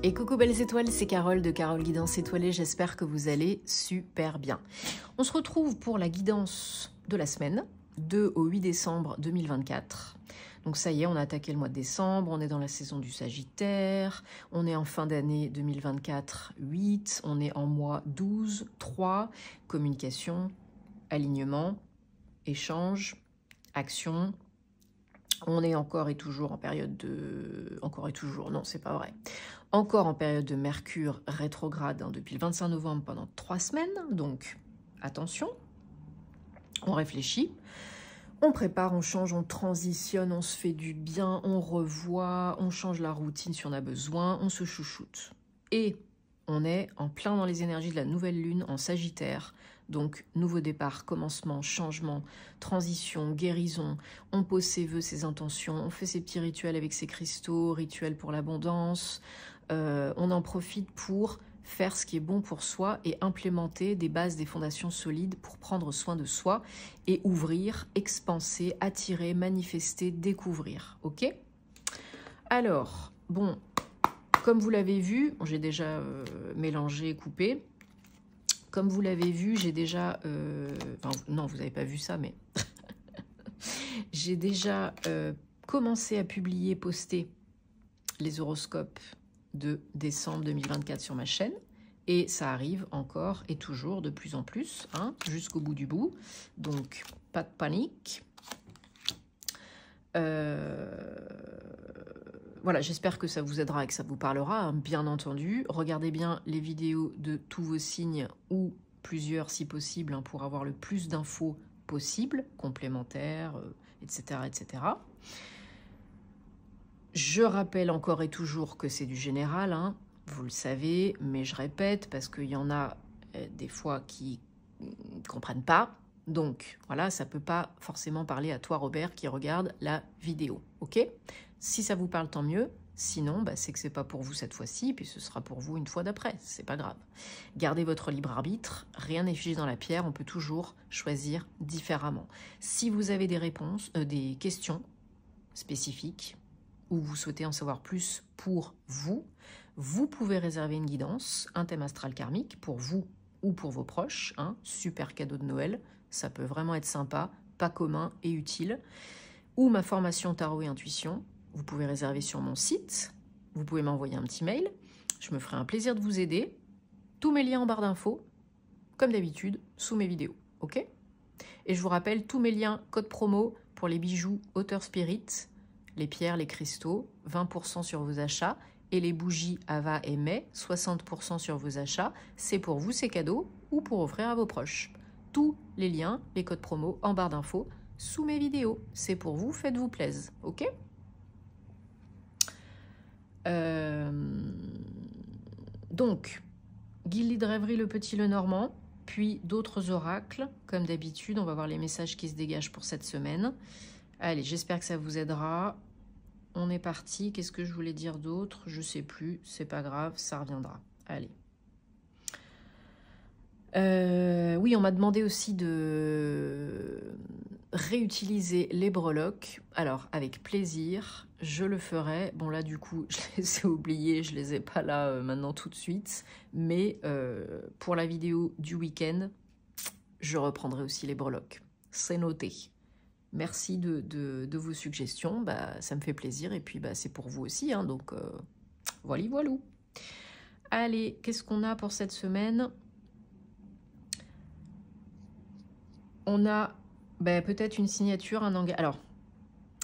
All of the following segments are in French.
Et coucou belles étoiles, c'est Carole de Carole Guidance Étoilée, j'espère que vous allez super bien. On se retrouve pour la guidance de la semaine, 2 au 8 décembre 2024. Donc ça y est, on a attaqué le mois de décembre, on est dans la saison du Sagittaire, on est en fin d'année 2024, 8, on est en mois 12, 3, communication, alignement, échange, action. On est encore et toujours en période de... Encore et toujours, non, c'est pas vrai. Encore en période de Mercure rétrograde depuis le 25 novembre pendant 3 semaines. Donc, attention, on réfléchit, on prépare, on change, on transitionne, on se fait du bien, on revoit, on change la routine si on a besoin, on se chouchoute. Et on est en plein dans les énergies de la nouvelle lune en Sagittaire. Donc, nouveau départ, commencement, changement, transition, guérison. On pose ses vœux, ses intentions, on fait ses petits rituels avec ses cristaux, rituels pour l'abondance. On en profite pour faire ce qui est bon pour soi et implémenter des bases, des fondations solides pour prendre soin de soi et ouvrir, expanser, attirer, manifester, découvrir. Ok? Alors, bon, comme vous l'avez vu, j'ai déjà mélangé, coupé. Comme vous l'avez vu, j'ai déjà... enfin, non, vous n'avez pas vu ça, mais... j'ai déjà commencé à publier, poster les horoscopes de décembre 2024 sur ma chaîne. Et ça arrive encore et toujours de plus en plus, hein, jusqu'au bout du bout. Donc, pas de panique. Voilà, j'espère que ça vous aidera et que ça vous parlera, hein, bien entendu. Regardez bien les vidéos de tous vos signes ou plusieurs si possible, hein, pour avoir le plus d'infos possible, complémentaires, etc., etc. Je rappelle encore et toujours que c'est du général, hein, vous le savez, mais je répète parce qu'il y en a des fois qui ne comprennent pas. Donc, voilà, ça ne peut pas forcément parler à toi, Robert, qui regarde la vidéo, ok? Si ça vous parle, tant mieux. Sinon, bah, c'est que ce n'est pas pour vous cette fois-ci, puis ce sera pour vous une fois d'après. C'est pas grave. Gardez votre libre arbitre. Rien n'est figé dans la pierre. On peut toujours choisir différemment. Si vous avez des réponses, des questions spécifiques, ou vous souhaitez en savoir plus pour vous, vous pouvez réserver une guidance, un thème astral karmique pour vous ou pour vos proches. Hein, super cadeau de Noël. Ça peut vraiment être sympa, pas commun et utile. Ou ma formation tarot et intuition. Vous pouvez réserver sur mon site. Vous pouvez m'envoyer un petit mail. Je me ferai un plaisir de vous aider. Tous mes liens en barre d'infos, comme d'habitude, sous mes vidéos. Ok? Et je vous rappelle, tous mes liens, code promo pour les bijoux Auteur Spirit, les pierres, les cristaux, 20% sur vos achats. Et les bougies Ava et Mai, 60% sur vos achats. C'est pour vous, c'est cadeau, ou pour offrir à vos proches. Tous les liens, les codes promo en barre d'infos sous mes vidéos. C'est pour vous, faites-vous plaisir, ok? Donc, Gilly de Rêverie, le Petit Le Normand, puis d'autres oracles. Comme d'habitude, on va voir les messages qui se dégagent pour cette semaine. Allez, j'espère que ça vous aidera. On est parti. Qu'est-ce que je voulais dire d'autre? Je sais plus. C'est pas grave, ça reviendra. Allez. Oui, on m'a demandé aussi de réutiliser les breloques. Alors, avec plaisir, je le ferai. Bon, là, du coup, je les ai oubliés, je les ai pas là maintenant tout de suite. Mais pour la vidéo du week-end, je reprendrai aussi les breloques. C'est noté. Merci de vos suggestions. Bah, ça me fait plaisir. Et puis, bah, c'est pour vous aussi. Hein, donc, voilà, voilà. Allez, qu'est-ce qu'on a pour cette semaine ? On a ben, peut-être une signature, un engagement. Alors,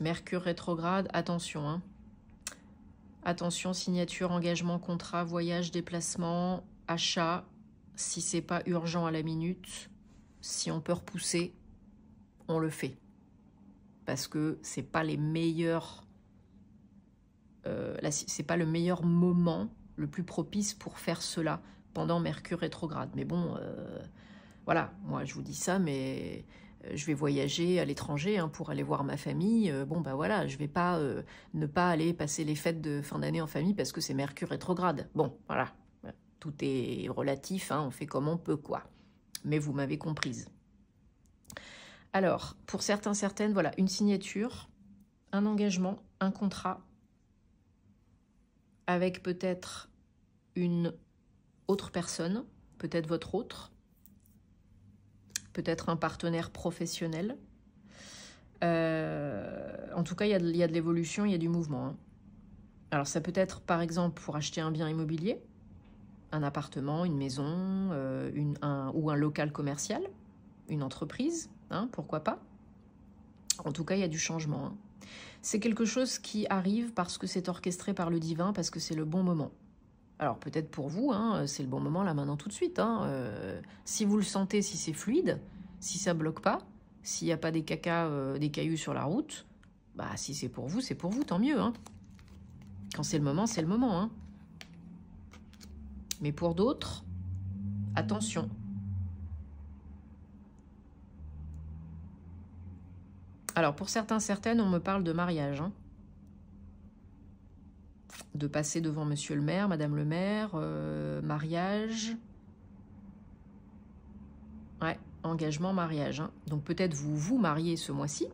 Mercure rétrograde, attention. Hein. Attention, signature, engagement, contrat, voyage, déplacement, achat. Si c'est pas urgent à la minute, si on peut repousser, on le fait. Parce que c'est pas les meilleurs... c'est pas le meilleur moment, le plus propice pour faire cela pendant Mercure rétrograde. Mais bon... Voilà, moi je vous dis ça, mais je vais voyager à l'étranger hein, pour aller voir ma famille. Bon, bah voilà, je vais pas ne pas aller passer les fêtes de fin d'année en famille parce que c'est Mercure rétrograde. Bon, voilà, tout est relatif, hein, on fait comme on peut, quoi. Mais vous m'avez comprise. Alors, pour certains, certaines, voilà, une signature, un engagement, un contrat, avec peut-être une autre personne, peut-être votre autre, peut-être un partenaire professionnel. En tout cas, il y a de l'évolution, il y a du mouvement. Hein. Alors, ça peut être, par exemple, pour acheter un bien immobilier, un appartement, une maison, ou un local commercial, une entreprise, hein, pourquoi pas. En tout cas, il y a du changement. Hein. C'est quelque chose qui arrive parce que c'est orchestré par le divin, parce que c'est le bon moment. Alors, peut-être pour vous, hein, c'est le bon moment là, maintenant, tout de suite. Hein. Si vous le sentez, si c'est fluide, si ça bloque pas, s'il n'y a pas des des cailloux sur la route, bah si c'est pour vous, tant mieux. Hein. Quand c'est le moment, c'est le moment. Hein. Mais pour d'autres, attention. Alors, pour certains, certaines, on me parle de mariage. Hein. De passer devant monsieur le maire, madame le maire, mariage. Ouais, engagement, mariage. Hein. Donc, peut-être vous vous mariez ce mois-ci.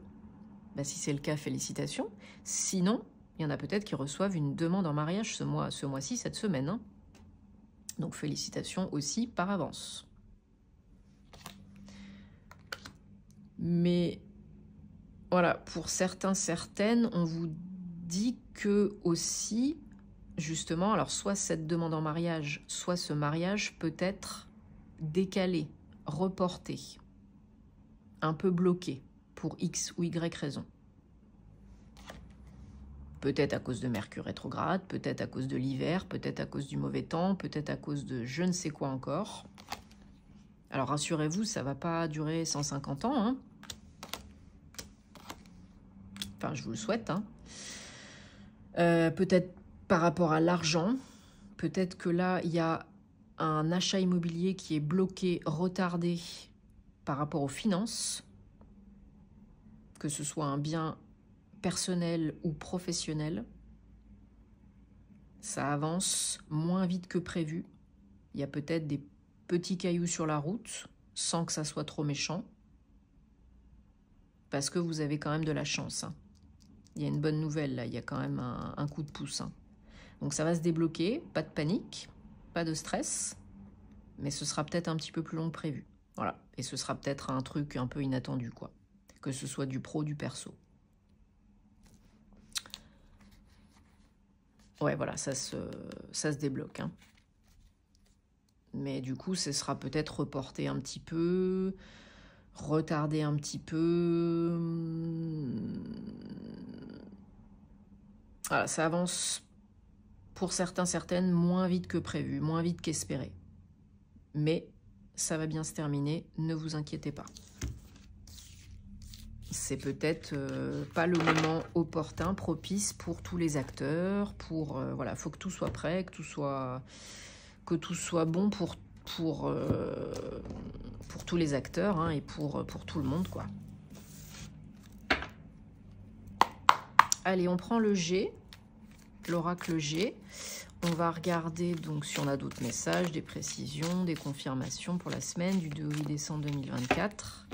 Bah, si c'est le cas, félicitations. Sinon, il y en a peut-être qui reçoivent une demande en mariage ce mois-ci, cette semaine. Hein. Donc, félicitations aussi par avance. Mais, voilà, pour certains, certaines, on vous dit que aussi, justement, alors soit cette demande en mariage, soit ce mariage peut être décalé, reporté, un peu bloqué pour X ou Y raison. Peut-être à cause de Mercure rétrograde, peut-être à cause de l'hiver, peut-être à cause du mauvais temps, peut-être à cause de je ne sais quoi encore. Alors rassurez-vous, ça ne va pas durer 150 ans. Hein. Enfin, je vous le souhaite. Hein. Peut-être par rapport à l'argent, peut-être que là, il y a un achat immobilier qui est bloqué, retardé par rapport aux finances, que ce soit un bien personnel ou professionnel. Ça avance moins vite que prévu. Il y a peut-être des petits cailloux sur la route, sans que ça soit trop méchant, parce que vous avez quand même de la chance. Hein. Il y a une bonne nouvelle, là, il y a quand même un coup de pouce. Hein. Donc ça va se débloquer, pas de panique, pas de stress, mais ce sera peut-être un petit peu plus long que prévu. Voilà, et ce sera peut-être un truc un peu inattendu, quoi. Que ce soit du pro, du perso. Ouais, voilà, ça se débloque. Hein. Mais du coup, ce sera peut-être reporté un petit peu, retardé un petit peu. Voilà, ça avance pour certains, certaines, moins vite que prévu, moins vite qu'espéré. Mais ça va bien se terminer, ne vous inquiétez pas. C'est peut-être pas le moment opportun, propice pour tous les acteurs. Voilà, faut que tout soit prêt, que tout soit bon pour tous les acteurs hein, et pour tout le monde, quoi. Allez, on prend le G, l'oracle G. On va regarder donc si on a d'autres messages, des précisions, des confirmations pour la semaine du 2 au 8 décembre 2024.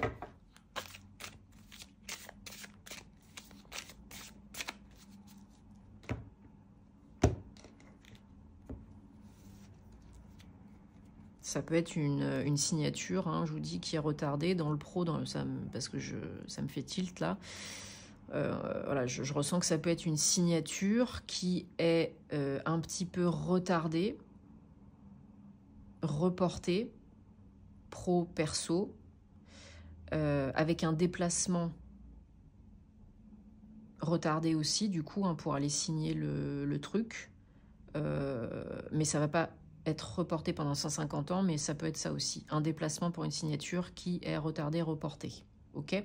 Ça peut être une signature, hein, je vous dis, qui est retardée dans le pro, parce que ça me fait tilt là. Voilà, je ressens que ça peut être une signature qui est un petit peu retardée, reportée, pro-perso, avec un déplacement retardé aussi, du coup, hein, pour aller signer le truc. Mais ça va pas être reporté pendant 150 ans, mais ça peut être ça aussi. Un déplacement pour une signature qui est retardée, reportée. Ok ?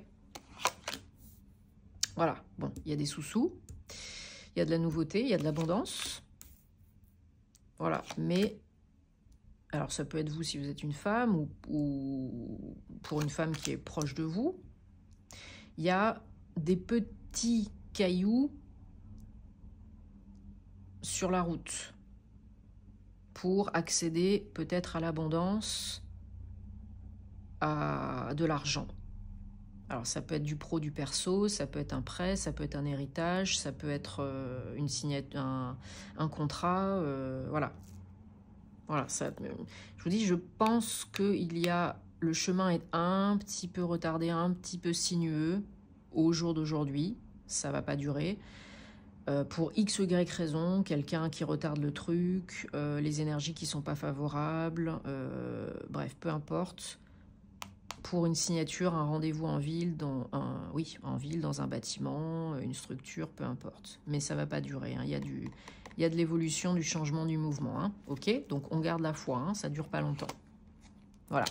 Voilà. Bon, il y a des sous-sous, il y a de la nouveauté, il y a de l'abondance. Voilà. Mais, alors ça peut être vous si vous êtes une femme ou pour une femme qui est proche de vous. Il y a des petits cailloux sur la route pour accéder peut-être à l'abondance, à de l'argent. Alors ça peut être du pro, du perso, ça peut être un prêt, ça peut être un héritage, ça peut être un contrat, voilà. Voilà, ça, je vous dis, je pense qu'il y a... Le chemin est un petit peu retardé, un petit peu sinueux au jour d'aujourd'hui. Ça va pas durer. Pour X ou Y raison, quelqu'un qui retarde le truc, les énergies qui sont pas favorables, bref, peu importe. Pour une signature, un rendez-vous en ville, en ville, dans un bâtiment, une structure, peu importe. Mais ça va pas durer, hein. Il y a de l'évolution, du changement, du mouvement. Hein. Ok, donc on garde la foi, hein, ça dure pas longtemps. Voilà.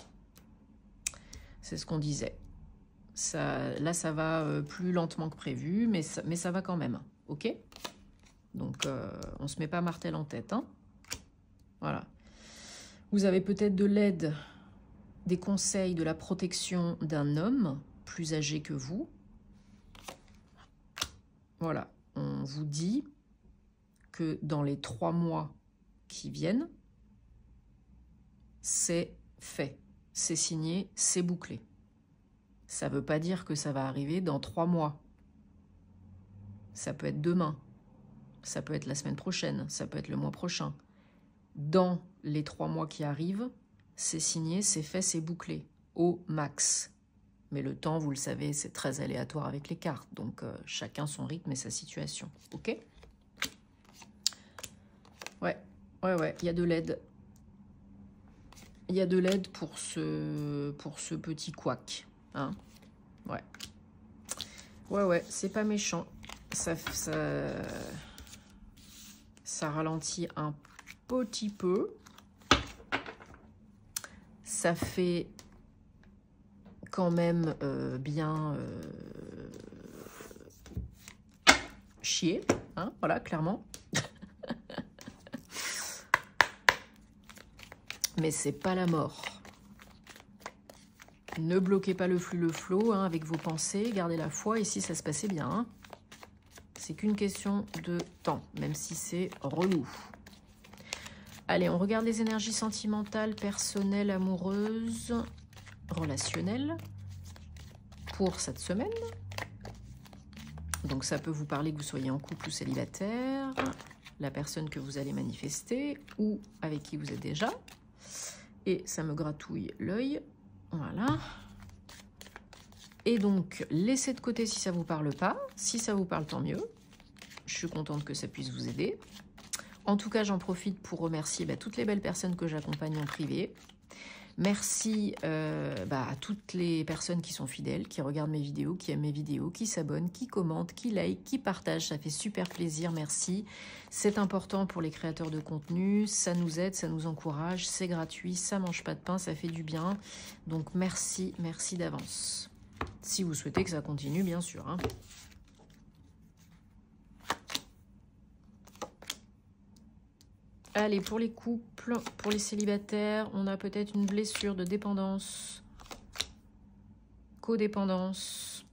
C'est ce qu'on disait. Là, ça va plus lentement que prévu, mais ça va quand même. Ok? Donc, on ne se met pas martel en tête. Hein. Voilà. Vous avez peut-être de l'aide, des conseils, de la protection d'un homme plus âgé que vous. Voilà. On vous dit que dans les 3 mois qui viennent, c'est fait. C'est signé, c'est bouclé. Ça ne veut pas dire que ça va arriver dans 3 mois. Ça peut être demain. Ça peut être la semaine prochaine. Ça peut être le mois prochain. Dans les 3 mois qui arrivent, c'est signé, c'est fait, c'est bouclé. Au max. Mais le temps, vous le savez, c'est très aléatoire avec les cartes. Donc, chacun son rythme et sa situation. Ok? Ouais, il y a de l'aide. Il y a de l'aide pour ce petit couac. Hein? Ouais, c'est pas méchant. Ça ralentit un petit peu. Ça fait quand même bien chier. Hein? Voilà, clairement. Mais c'est pas la mort. Ne bloquez pas le flux, le flot hein, avec vos pensées, gardez la foi et si ça se passait bien. Hein. C'est qu'une question de temps, même si c'est relou. Allez, on regarde les énergies sentimentales, personnelles, amoureuses, relationnelles pour cette semaine. Donc ça peut vous parler que vous soyez en couple ou célibataire, la personne que vous allez manifester ou avec qui vous êtes déjà. Et ça me gratouille l'œil. Voilà. Et donc, laissez de côté si ça ne vous parle pas. Si ça vous parle, tant mieux. Je suis contente que ça puisse vous aider. En tout cas, j'en profite pour remercier toutes les belles personnes que j'accompagne en privé. Merci à toutes les personnes qui sont fidèles, qui regardent mes vidéos, qui aiment mes vidéos, qui s'abonnent, qui commentent, qui like, qui partagent. Ça fait super plaisir, merci. C'est important pour les créateurs de contenu, ça nous aide, ça nous encourage, c'est gratuit, ça mange pas de pain, ça fait du bien. Donc merci, merci d'avance. Si vous souhaitez que ça continue, bien sûr. Hein. Allez, pour les couples, pour les célibataires, on a peut-être une blessure de dépendance, codépendance,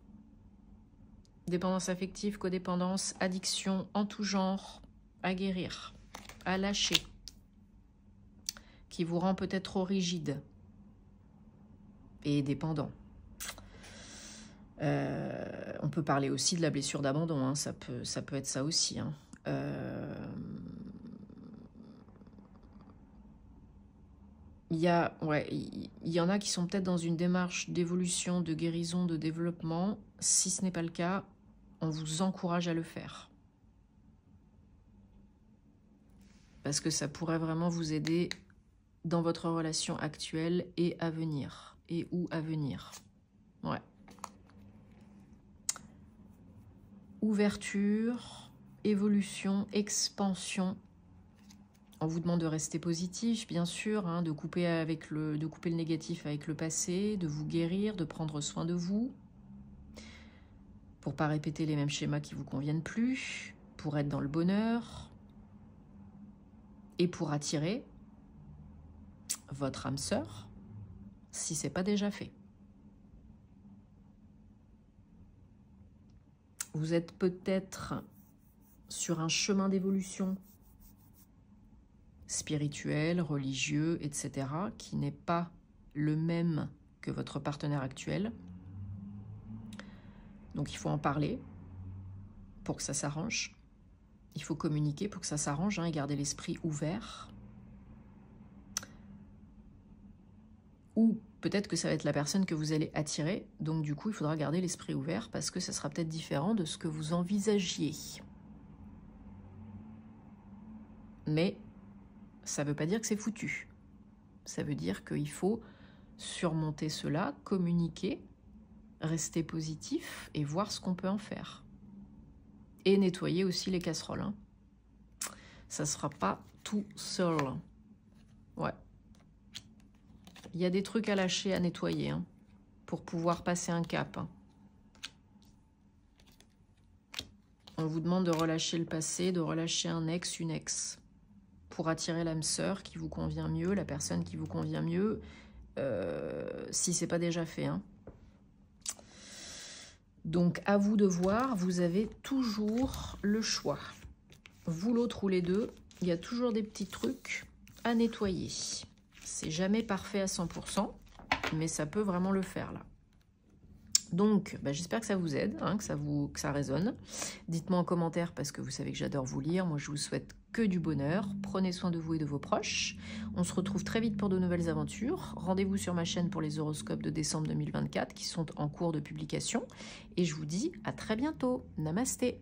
dépendance affective, codépendance, addiction en tout genre, à guérir, à lâcher, qui vous rend peut-être trop rigide et dépendant. On peut parler aussi de la blessure d'abandon, hein, ça peut être ça aussi. Hein. Il y en a qui sont peut-être dans une démarche d'évolution, de guérison, de développement. Si ce n'est pas le cas, on vous encourage à le faire. Parce que ça pourrait vraiment vous aider dans votre relation actuelle et à venir. Et ou à venir. Ouais. Ouverture, évolution, expansion. On vous demande de rester positif, bien sûr, hein, de couper le négatif avec le passé, de vous guérir, de prendre soin de vous, pour ne pas répéter les mêmes schémas qui ne vous conviennent plus, pour être dans le bonheur, et pour attirer votre âme sœur, si ce n'est pas déjà fait. Vous êtes peut-être sur un chemin d'évolution spirituel, religieux, etc., qui n'est pas le même que votre partenaire actuel. Donc il faut en parler pour que ça s'arrange. Il faut communiquer pour que ça s'arrange hein, et garder l'esprit ouvert. Ou peut-être que ça va être la personne que vous allez attirer. Donc du coup, il faudra garder l'esprit ouvert parce que ça sera peut-être différent de ce que vous envisagiez. Mais ça ne veut pas dire que c'est foutu. Ça veut dire qu'il faut surmonter cela, communiquer, rester positif et voir ce qu'on peut en faire. Et nettoyer aussi les casseroles. Hein. Ça ne sera pas tout seul. Ouais. Il y a des trucs à lâcher, à nettoyer, hein, pour pouvoir passer un cap. Hein. On vous demande de relâcher le passé, de relâcher un ex, une ex, pour attirer l'âme sœur qui vous convient mieux, la personne qui vous convient mieux, si ce n'est pas déjà fait. Hein. Donc, à vous de voir, vous avez toujours le choix. Vous, l'autre ou les deux, il y a toujours des petits trucs à nettoyer. C'est jamais parfait à 100%, mais ça peut vraiment le faire là. Donc, j'espère que ça vous aide, hein, que ça résonne. Dites-moi en commentaire parce que vous savez que j'adore vous lire. Moi, je vous souhaite que du bonheur. Prenez soin de vous et de vos proches. On se retrouve très vite pour de nouvelles aventures. Rendez-vous sur ma chaîne pour les horoscopes de décembre 2024 qui sont en cours de publication. Et je vous dis à très bientôt. Namasté.